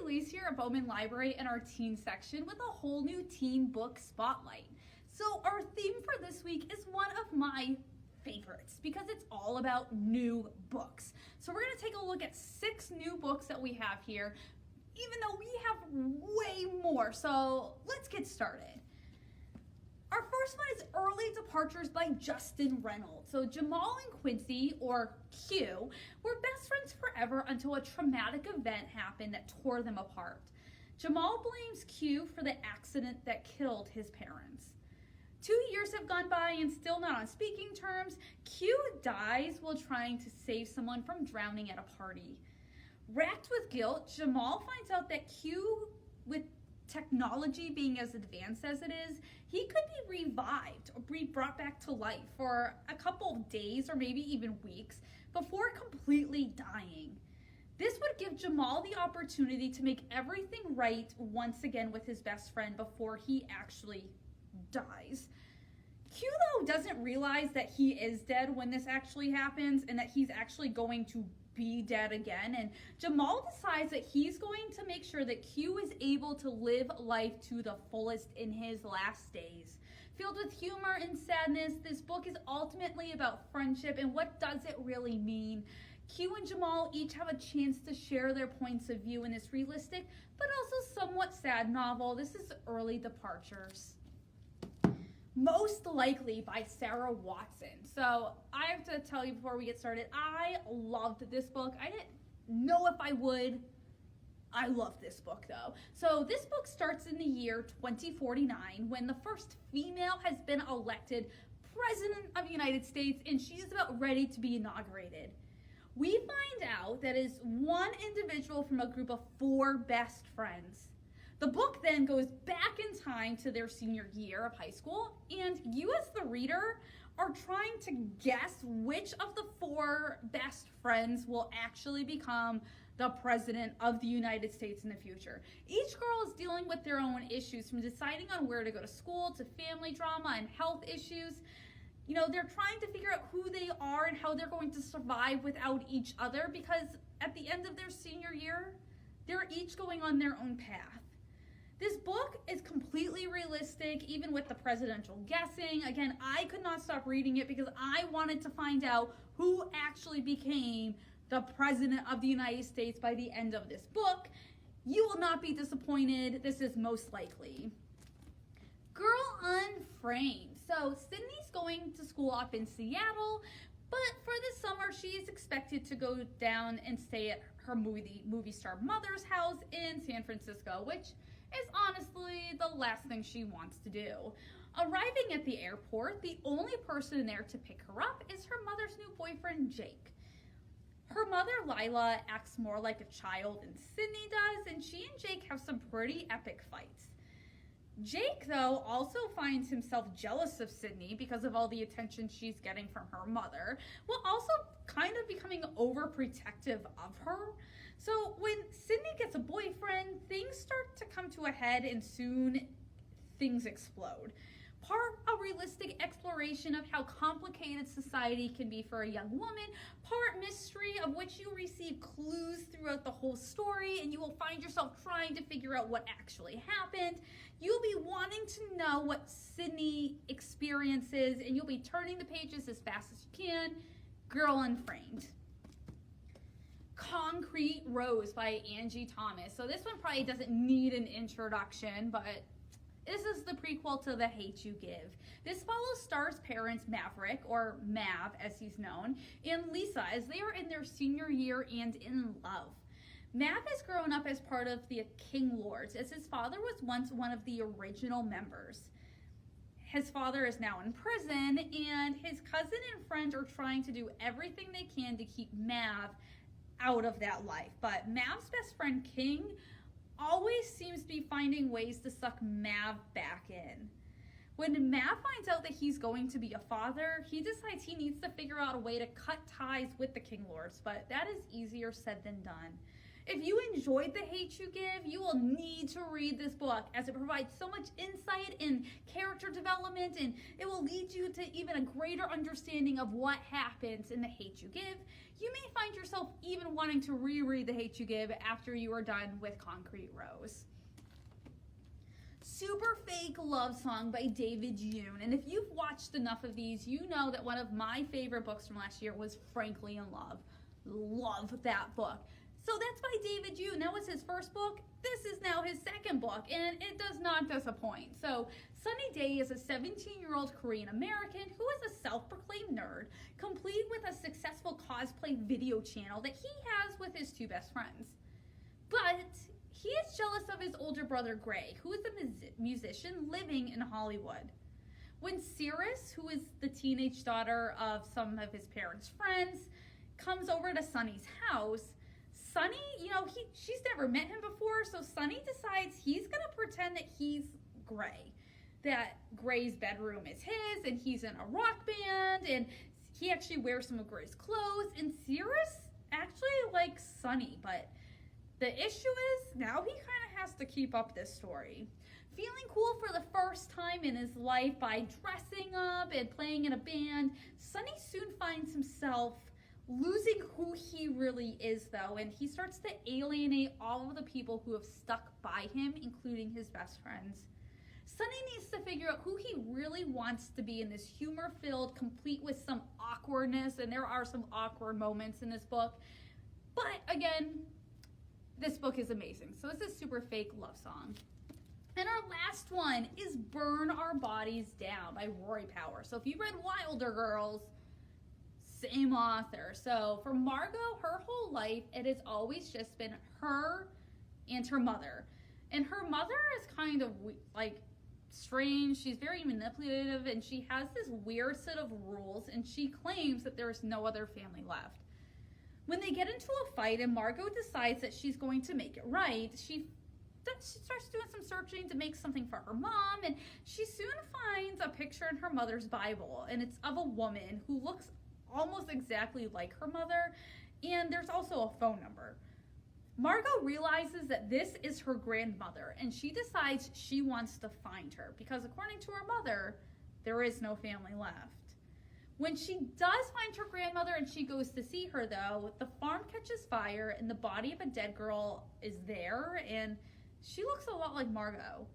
Elise here at Bowman Library in our teen section with a whole new teen book spotlight. So our theme for this week is one of my favorites because it's all about new books. So we're going to take a look at 6 new books that we have here, even though we have way more. So let's get started. Our first one is Early Departures by Justin Reynolds. So Jamal and Quincy, or Q, were best friends forever until a traumatic event happened that tore them apart. Jamal blames Q for the accident that killed his parents. 2 years have gone by and still not on speaking terms. Q dies while trying to save someone from drowning at a party. Racked with guilt, Jamal finds out that Q, with technology being as advanced as it is, he could be revived or be brought back to life for a couple of days or maybe even weeks before completely dying. This would give Jamal the opportunity to make everything right once again with his best friend before he actually dies. Q, though, doesn't realize that he is dead when this actually happens and that he's actually going to be dead again, and Jamal decides that he's going to make sure that Q is able to live life to the fullest in his last days. Filled with humor and sadness, this book is ultimately about friendship and what does it really mean. Q and Jamal each have a chance to share their points of view in this realistic but also somewhat sad novel. This is Early Departures. Most Likely by Sarah Watson. So I have to tell you before we get started, I loved this book. I didn't know if I would. I love this book though. So this book starts in the year 2049 when the first female has been elected President of the United States and she is about ready to be inaugurated. We find out that is one individual from a group of 4 best friends. The book then goes back in time to their senior year of high school, and you as the reader are trying to guess which of the 4 best friends will actually become the President of the United States in the future. Each girl is dealing with their own issues, from deciding on where to go to school to family drama and health issues. You know, they're trying to figure out who they are and how they're going to survive without each other, because at the end of their senior year, they're each going on their own path. This book is completely realistic, even with the presidential guessing. Again, I could not stop reading it because I wanted to find out who actually became the President of the United States by the end of this book. You will not be disappointed. This is Most Likely. Girl Unframed. So Sydney's going to school up in Seattle, but for the summer, she is expected to go down and stay at her movie star mother's house in San Francisco, which is honestly the last thing she wants to do. Arriving at the airport, the only person there to pick her up is her mother's new boyfriend, Jake. Her mother, Lila, acts more like a child than Sydney does, and she and Jake have some pretty epic fights. Jake, though, also finds himself jealous of Sydney because of all the attention she's getting from her mother, while also kind of becoming overprotective of her. So when Sydney gets a boyfriend, things start to come to a head and soon things explode. Part a realistic exploration of how complicated society can be for a young woman, part mystery of which you receive clues throughout the whole story and you will find yourself trying to figure out what actually happened. You'll be wanting to know what Sydney experiences and you'll be turning the pages as fast as you can. Girl Unframed. Concrete Rose by Angie Thomas. So this one probably doesn't need an introduction, but this is the prequel to The Hate U Give. This follows Star's parents, Maverick, or Mav as he's known, and Lisa as they are in their senior year and in love. Mav has grown up as part of the King Lords, as his father was once one of the original members. His father is now in prison, and his cousin and friend are trying to do everything they can to keep Mav out of that life. But Mav's best friend, King, always seems to be finding ways to suck Mav back in. When Mav finds out that he's going to be a father, he decides he needs to figure out a way to cut ties with the King Lords, but that is easier said than done. If you enjoyed The Hate U Give, you will need to read this book as it provides so much insight in character development, and it will lead you to even a greater understanding of what happens in The Hate U Give. You may find yourself even wanting to reread The Hate U Give after you are done with Concrete Rose. Super Fake Love Song by David Yoon. And if you've watched enough of these, you know that one of my favorite books from last year was Frankly in Love. Love that book. So that's by David Yoon. That was his first book. This is now his second book, and it does not disappoint. So Sunny Day is a 17-year-old Korean American who is a self-proclaimed nerd, complete with a successful cosplay video channel that he has with his two best friends. But he is jealous of his older brother Gray, who is a musician living in Hollywood. When Cirrus, who is the teenage daughter of some of his parents' friends, comes over to Sunny's house, Sunny, she's never met him before, so Sunny decides he's going to pretend that he's Gray. That Gray's bedroom is his, and he's in a rock band, and he actually wears some of Gray's clothes, and Cirrus actually likes Sunny, but the issue is now he kind of has to keep up this story. Feeling cool for the first time in his life by dressing up and playing in a band, Sunny soon finds himself losing who he really is, though, and he starts to alienate all of the people who have stuck by him, including his best friends. Sunny needs to figure out who he really wants to be in this humor-filled, complete with some awkwardness, and there are some awkward moments in this book. But again, this book is amazing. So this is Super Fake Love Song. And our last one is Burn Our Bodies Down by Rory Power. So if you read Wilder Girls, same author. So for Margot, her whole life, it has always just been her and her mother. And her mother is kind of strange. She's very manipulative, and she has this weird set of rules, and she claims that there's no other family left. When they get into a fight and Margot decides that she's going to make it right, she starts doing some searching to make something for her mom, and she soon finds a picture in her mother's Bible, and it's of a woman who looks almost exactly like her mother, and there's also a phone number. Margot realizes that this is her grandmother, and she decides she wants to find her because according to her mother, there is no family left. When she does find her grandmother and she goes to see her, though, the farm catches fire and the body of a dead girl is there, and she looks a lot like Margot.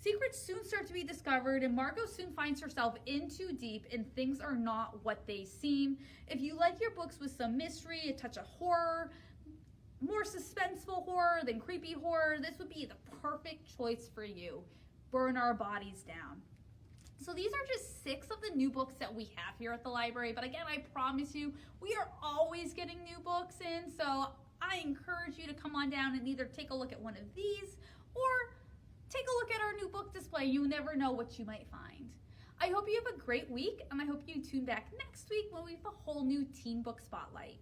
Secrets soon start to be discovered, and Margot soon finds herself in too deep, and things are not what they seem. If you like your books with some mystery, a touch of horror, more suspenseful horror than creepy horror, this would be the perfect choice for you. Burn Our Bodies Down. So these are just 6 of the new books that we have here at the library, but again, I promise you, we are always getting new books in, so I encourage you to come on down and either take a look at one of these or take a look at our new book display. You never know what you might find. I hope you have a great week, and I hope you tune back next week when we have a whole new teen book spotlight.